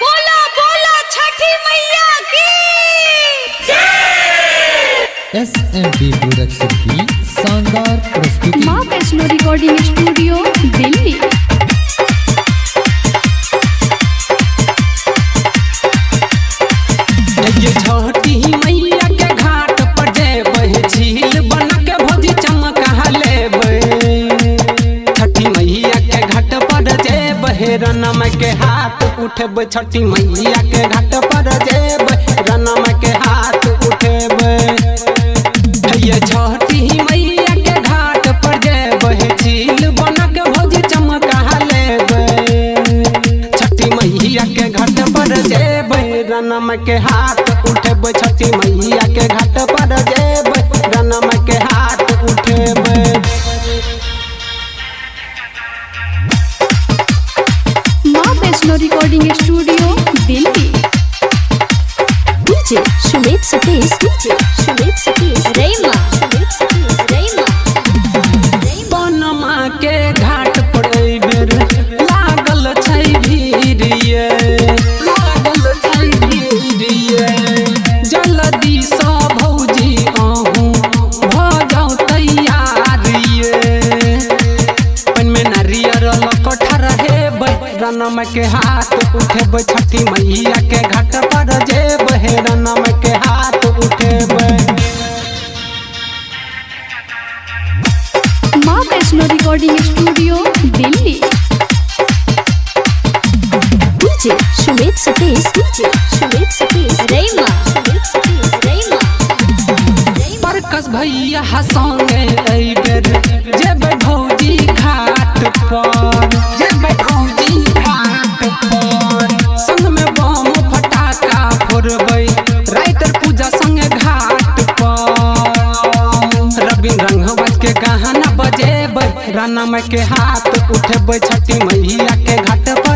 बोला बोला छठी मैया की SMB प्रोडक्शन की शानदार प्रस्तुति। माँ वैष्णो रिकॉर्डिंग स्टूडियो दिल्ली। छठी मैया के घाट पर जेबै झील बन के भोजी चमका लेबै। छठी मैया के घाट पर जेबै रनम के हाथ उठेबै। छठी मैया के घाट पर जेबै रनम के हाथ उठेबै। छठी मैया के घाट पर जेबै झील बन के भोजी चमका लेबै। छठी मैया के घाट पर जेबै रनम के हाथ उठेबै। छठी मैया के घाट पर जेबै रनम के हाथ उठेबै। माँ Vaishno recording studio Delhi. DJ Sumit Satish, DJ Sumit Satish, रेमा पनमा के घाट पर एहि बेर लागल छै भीड़ ये, लागल छै भीड़ ये। जल्दी सँ भौजी अहूँ भऽ जाउ तैयार ये। पानि में नारियर लऽ ठाढ़ हेबै रनम के हाथ उठेबै। छठी मैया के घाट पर जेबै रनम के हाथ उठेबै। माँ Vaishno recording studio Delhi. DJ Sumit Satish, DJ Sumit Satish, रेमा परकस भैया संगे एहि बेर जेबै भौजी घाट पर, जेबै भौजी घाट पर। संग में बम फटाका फोड़बै राइटर पूजा संगे घाट पर। रविंद्र रंगबाज के गाना बजेबै रनम के हाथ उठेबै। छठी मैया के घाट पर